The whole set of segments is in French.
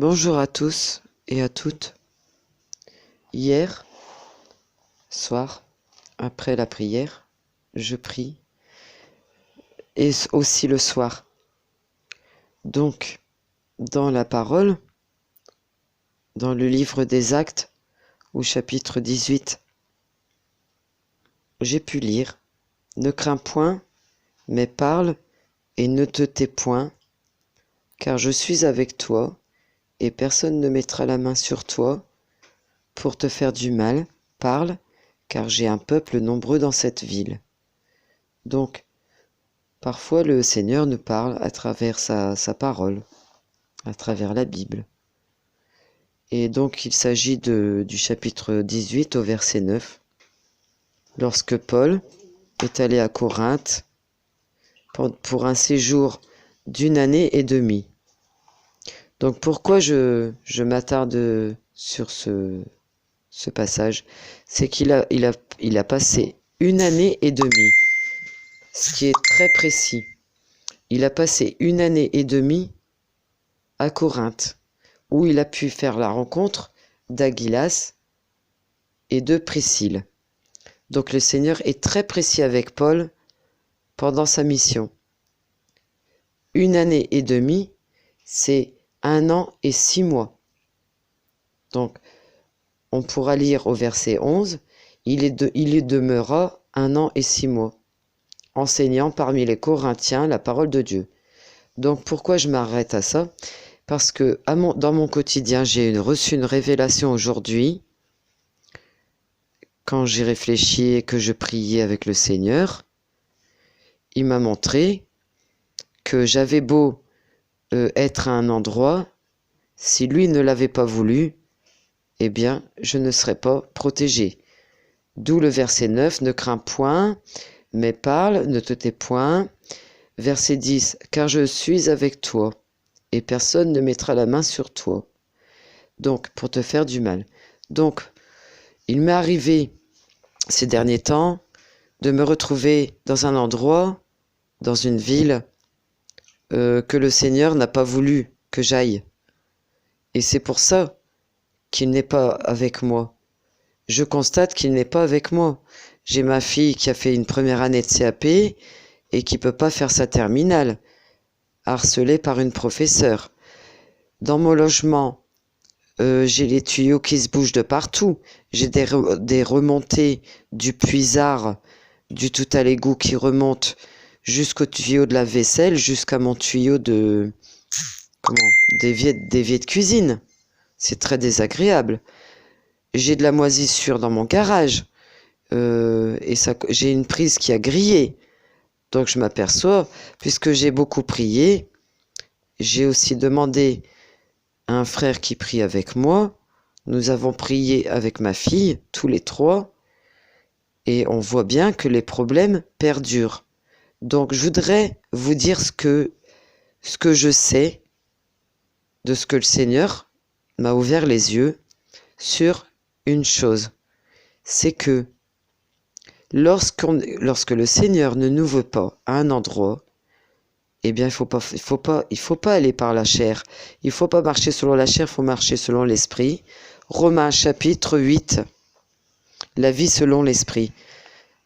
Bonjour à tous et à toutes. Hier soir, après la prière, je prie, et aussi le soir. Donc, dans la parole, dans le livre des Actes, au chapitre 18, j'ai pu lire « Ne crains point, mais parle, et ne te tais point, car je suis avec toi, et personne ne mettra la main sur toi pour te faire du mal. Parle, car j'ai un peuple nombreux dans cette ville. » Donc, parfois le Seigneur nous parle à travers sa parole, à travers la Bible. Et donc il s'agit du chapitre 18 au verset 9, lorsque Paul est allé à Corinthe pour un séjour d'1 année et demie. Donc pourquoi je m'attarde sur ce passage, c'est qu'il a passé 1 année et demie, ce qui est très précis. Il a passé 1 année et demie à Corinthe, où il a pu faire la rencontre d'Aguilas et de Priscille. Donc le Seigneur est très précis avec Paul pendant sa mission. 1 année et demie, c'est 1 an et 6 mois. Donc, on pourra lire au verset 11, il y demeura 1 an et 6 mois, enseignant parmi les Corinthiens la parole de Dieu. Donc, pourquoi je m'arrête à ça? Parce que dans mon quotidien, j'ai reçu une révélation aujourd'hui, quand j'ai réfléchi et que je priais avec le Seigneur. Il m'a montré que j'avais beau être à un endroit, si lui ne l'avait pas voulu, eh bien, je ne serais pas protégé. D'où le verset 9, ne crains point, mais parle, ne te tais point. Verset 10, car je suis avec toi, et personne ne mettra la main sur toi, donc pour te faire du mal. Donc, il m'est arrivé ces derniers temps de me retrouver dans un endroit, dans une ville, que le Seigneur n'a pas voulu que j'aille. Et c'est pour ça qu'il n'est pas avec moi. Je constate qu'il n'est pas avec moi. J'ai ma fille qui a fait une première année de CAP et qui ne peut pas faire sa terminale, harcelée par une professeure. Dans mon logement, j'ai les tuyaux qui se bougent de partout. J'ai des remontées du puisard, du tout à l'égout qui remonte jusqu'au tuyau de la vaisselle, jusqu'à mon tuyau d'évier de cuisine. C'est très désagréable. J'ai de la moisissure dans mon garage. Et j'ai une prise qui a grillé. Donc je m'aperçois, puisque j'ai beaucoup prié, j'ai aussi demandé à un frère qui prie avec moi. Nous avons prié avec ma fille, tous les trois, et on voit bien que les problèmes perdurent. Donc je voudrais vous dire ce que je sais de ce que le Seigneur m'a ouvert les yeux sur une chose. C'est que lorsque le Seigneur ne nous veut pas à un endroit, eh bien, il faut pas aller par la chair. Il faut pas marcher selon la chair, il faut marcher selon l'esprit. Romains chapitre 8, la vie selon l'esprit.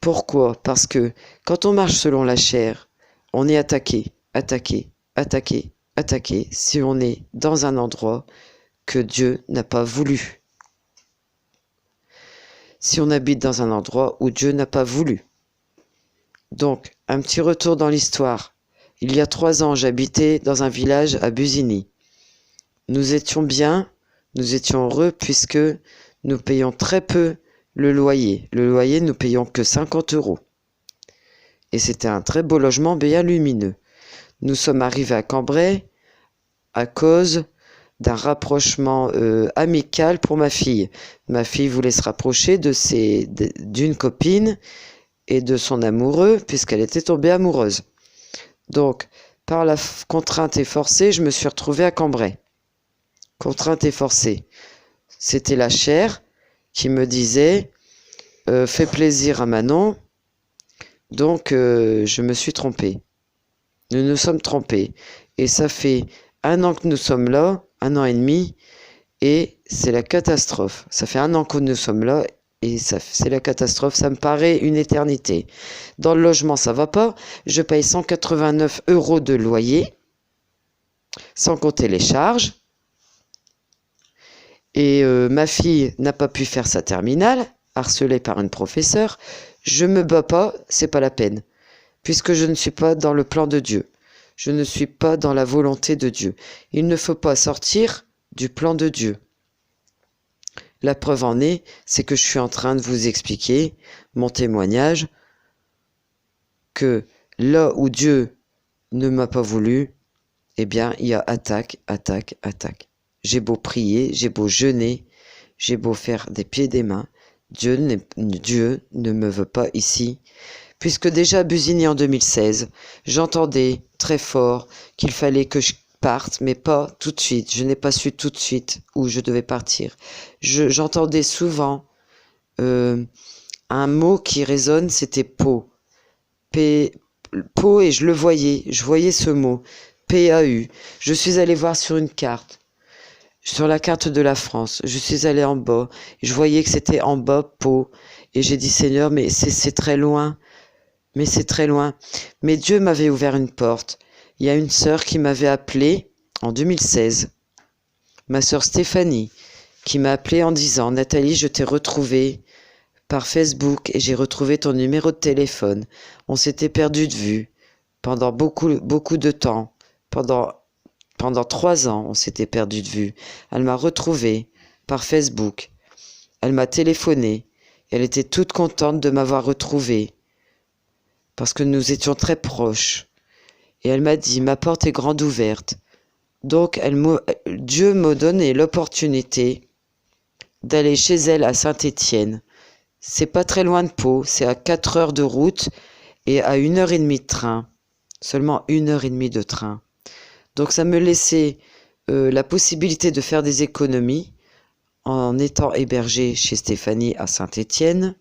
Pourquoi? Parce que quand on marche selon la chair, on est attaqué si on est dans un endroit que Dieu n'a pas voulu. Si on habite dans un endroit où Dieu n'a pas voulu. Donc, un petit retour dans l'histoire. Il y a 3 ans, j'habitais dans un village à Busigny. Nous étions bien, nous étions heureux puisque nous payons très peu le loyer. Le loyer, nous payons que 50 €. Et c'était un très beau logement bien lumineux. Nous sommes arrivés à Cambrai à cause d'un rapprochement amical pour ma fille. Ma fille voulait se rapprocher d'une copine et de son amoureux, puisqu'elle était tombée amoureuse. Donc, par la contrainte et forcée, je me suis retrouvée à Cambrai. Contrainte et forcée. C'était la chair qui me disait fais plaisir à Manon. Donc, je me suis trompée. Nous nous sommes trompés. Et ça fait 1 an que nous sommes là, 1 an et demi, et c'est la catastrophe. Ça fait 1 an que nous sommes là, et c'est la catastrophe. Ça me paraît une éternité. Dans le logement, ça va pas. Je paye 189 € de loyer, sans compter les charges. Et ma fille n'a pas pu faire sa terminale, harcelée par une professeure. Je me bats pas, c'est pas la peine, puisque je ne suis pas dans le plan de Dieu. Je ne suis pas dans la volonté de Dieu. Il ne faut pas sortir du plan de Dieu. La preuve en est, c'est que je suis en train de vous expliquer mon témoignage, que là où Dieu ne m'a pas voulu, eh bien, il y a attaque, attaque, attaque. J'ai beau prier, j'ai beau jeûner, j'ai beau faire des pieds et des mains, Dieu ne me veut pas ici. Puisque déjà à Busigny en 2016, j'entendais très fort qu'il fallait que je parte, mais pas tout de suite. Je n'ai pas su tout de suite où je devais partir. J'entendais souvent un mot qui résonne, c'était Pau. Pau, et je le voyais, je voyais ce mot, P-A-U. Je suis allée voir sur une carte, sur la carte de la France. Je suis allée en bas, et je voyais que c'était en bas Pau. Et j'ai dit, Seigneur, mais c'est très loin. Mais c'est très loin. Mais Dieu m'avait ouvert une porte. Il y a une sœur qui m'avait appelée en 2016, ma sœur Stéphanie, qui m'a appelée en disant, Nathalie, je t'ai retrouvée par Facebook et j'ai retrouvé ton numéro de téléphone. On s'était perdu de vue pendant beaucoup de temps. Pendant 3 ans, on s'était perdu de vue. Elle m'a retrouvée par Facebook. Elle m'a téléphoné. Elle était toute contente de m'avoir retrouvée, parce que nous étions très proches. Et elle m'a dit, ma porte est grande ouverte. Donc Dieu m'a donné l'opportunité d'aller chez elle à Saint-Étienne. C'est pas très loin de Pau, c'est à 4 heures de route et à 1h30 de train. Seulement 1h30 de train. Donc ça me laissait la possibilité de faire des économies en étant hébergée chez Stéphanie à Saint-Étienne.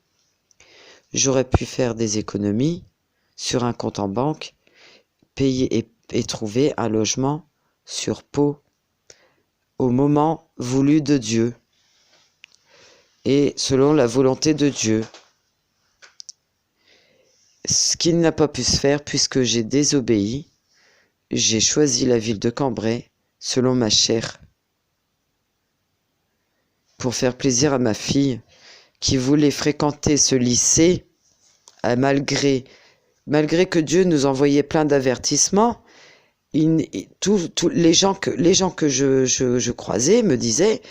J'aurais pu faire des économies sur un compte en banque, payer et trouver un logement sur Pau au moment voulu de Dieu et selon la volonté de Dieu. Ce qui n'a pas pu se faire puisque j'ai désobéi, j'ai choisi la ville de Cambrai selon ma chair pour faire plaisir à ma fille qui voulait fréquenter ce lycée malgré que Dieu nous envoyait plein d'avertissements. Les gens que je croisais me disaient,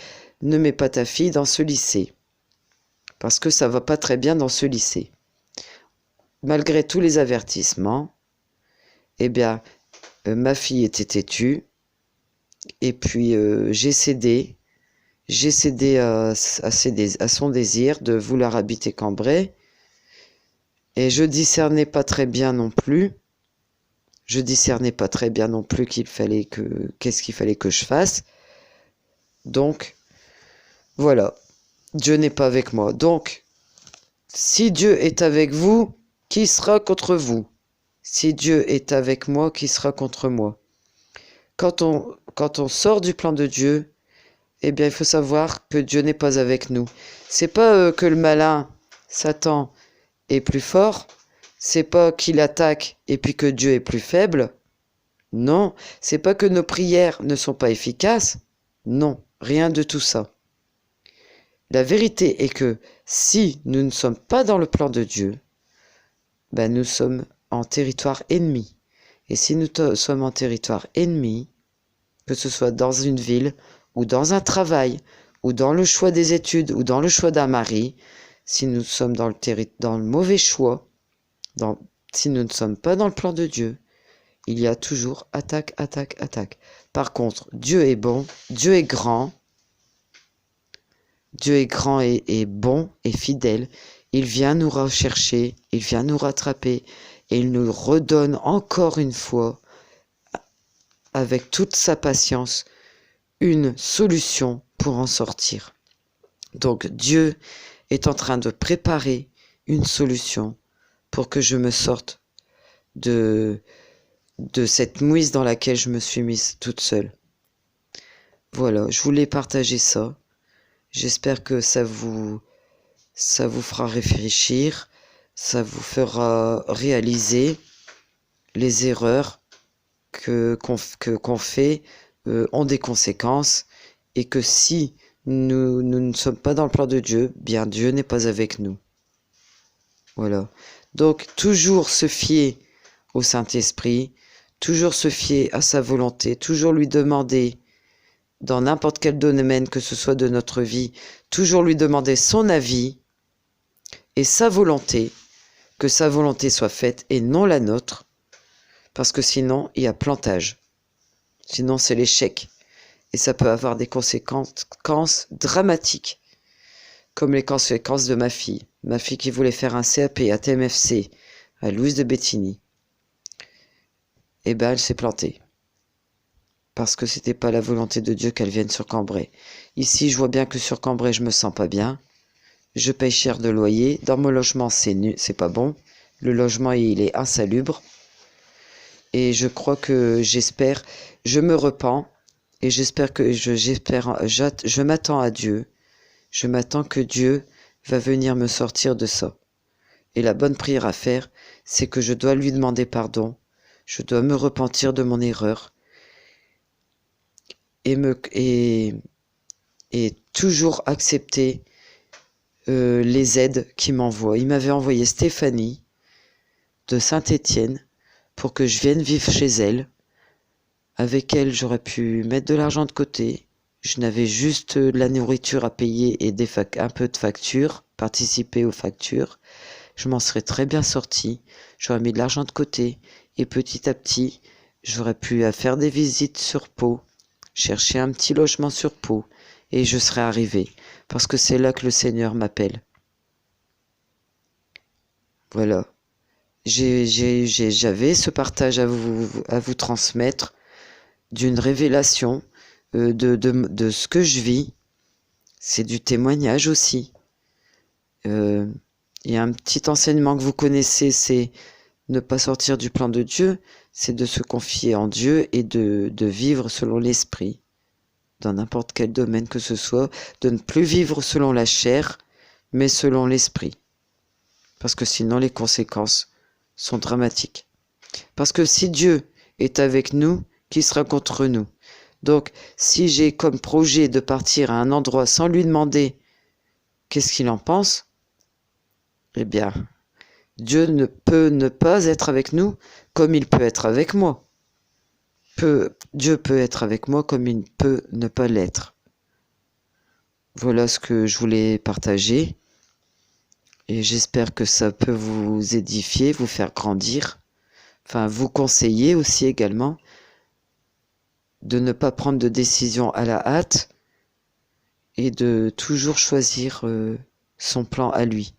ne mets pas ta fille dans ce lycée, parce que ça va pas très bien dans ce lycée. Malgré tous les avertissements, eh bien, ma fille était têtue, et puis j'ai cédé à son désir de vouloir habiter Cambrai, et je discernais pas très bien non plus. Qu'est-ce qu'il fallait que je fasse. Donc, voilà, Dieu n'est pas avec moi. Donc, si Dieu est avec vous, qui sera contre vous? Si Dieu est avec moi, qui sera contre moi? Quand on sort du plan de Dieu, eh bien, il faut savoir que Dieu n'est pas avec nous. C'est pas que le malin, Satan, est plus fort. C'est pas qu'il attaque et puis que Dieu est plus faible. Non, c'est pas que nos prières ne sont pas efficaces. Non, rien de tout ça. La vérité est que si nous ne sommes pas dans le plan de Dieu, ben nous sommes en territoire ennemi. Et si nous sommes en territoire ennemi, que ce soit dans une ville ou dans un travail ou dans le choix des études ou dans le choix d'un mari, si nous sommes dans le mauvais choix, si nous ne sommes pas dans le plan de Dieu, il y a toujours attaque, attaque, attaque. Par contre, Dieu est bon, Dieu est grand et bon et fidèle. Il vient nous rechercher, il vient nous rattraper et il nous redonne encore une fois, avec toute sa patience, une solution pour en sortir. Donc Dieu est en train de préparer une solution pour que je me sorte de cette mouise dans laquelle je me suis mise toute seule. Voilà, je voulais partager ça. J'espère que ça vous fera réfléchir, ça vous fera réaliser les erreurs qu'on fait ont des conséquences et que si nous ne sommes pas dans le plan de Dieu, bien Dieu n'est pas avec nous. Voilà. Donc toujours se fier au Saint-Esprit, toujours se fier à sa volonté, toujours lui demander dans n'importe quel domaine que ce soit de notre vie, toujours lui demander son avis et sa volonté, que sa volonté soit faite et non la nôtre, parce que sinon il y a plantage. Sinon c'est l'échec. Et ça peut avoir des conséquences dramatiques, comme les conséquences de ma fille. Ma fille qui voulait faire un CAP à TMFC, à Louise de Bétigny. Eh ben elle s'est plantée. Parce que c'était pas la volonté de Dieu qu'elle vienne sur Cambrai. Ici, je vois bien que sur Cambrai, je me sens pas bien. Je paye cher de loyer. Dans mon logement, c'est pas bon. Le logement, il est insalubre. Et je crois que je me repens. Et je m'attends à Dieu. Je m'attends que Dieu va venir me sortir de ça. Et la bonne prière à faire, c'est que je dois lui demander pardon. Je dois me repentir de mon erreur. Et toujours accepter les aides qu'il m'envoie. Il m'avait envoyé Stéphanie de Saint-Étienne pour que je vienne vivre chez elle. Avec elle, j'aurais pu mettre de l'argent de côté. Je n'avais juste de la nourriture à payer et un peu de factures, participer aux factures. Je m'en serais très bien sortie. J'aurais mis de l'argent de côté et petit à petit, j'aurais pu faire des visites sur Pau, chercher un petit logement sur Pau et je serais arrivée parce que c'est là que le Seigneur m'appelle. Voilà. J'avais ce partage à vous transmettre d'une révélation de ce que je vis. C'est du témoignage aussi. Il y a un petit enseignement que vous connaissez, c'est ne pas sortir du plan de Dieu, c'est de se confier en Dieu et de vivre selon l'esprit, dans n'importe quel domaine que ce soit, de ne plus vivre selon la chair, mais selon l'esprit. Parce que sinon les conséquences sont dramatiques. Parce que si Dieu est avec nous, qui sera contre nous? Donc, si j'ai comme projet de partir à un endroit sans lui demander qu'est-ce qu'il en pense, eh bien, Dieu ne peut ne pas être avec nous comme il peut être avec moi. Dieu peut être avec moi comme il peut ne pas l'être. Voilà ce que je voulais partager. Et j'espère que ça peut vous édifier, vous faire grandir. Enfin, vous conseiller aussi également de ne pas prendre de décision à la hâte et de toujours choisir son plan à lui.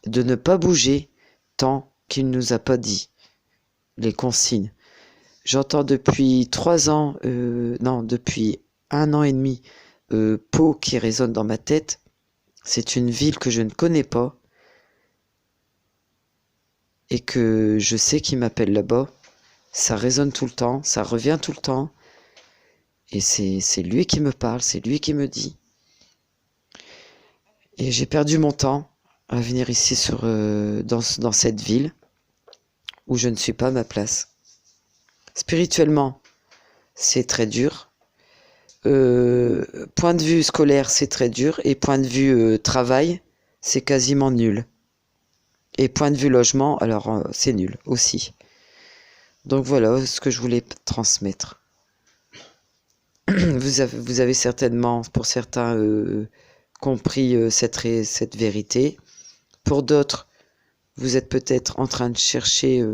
De ne pas bouger tant qu'il ne nous a pas dit les consignes. J'entends depuis 3 ans, non, depuis 1 an et demi, Pau qui résonne dans ma tête. C'est une ville que je ne connais pas et que je sais qu'il m'appelle là-bas. Ça résonne tout le temps, ça revient tout le temps. Et c'est lui qui me parle, c'est lui qui me dit. Et j'ai perdu mon temps à venir ici dans cette ville où je ne suis pas à ma place. Spirituellement, c'est très dur. Point de vue scolaire, c'est très dur. Et point de vue travail, c'est quasiment nul. Et point de vue logement, alors c'est nul aussi. Donc voilà ce que je voulais transmettre. Vous avez certainement, pour certains, compris cette vérité. Pour d'autres, vous êtes peut-être en train de chercher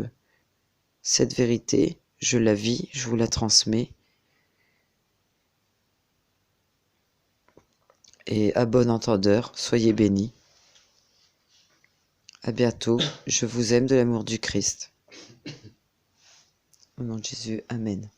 cette vérité. Je la vis, je vous la transmets. Et à bon entendeur, soyez bénis. À bientôt. Je vous aime de l'amour du Christ. Au nom de Jésus, Amen.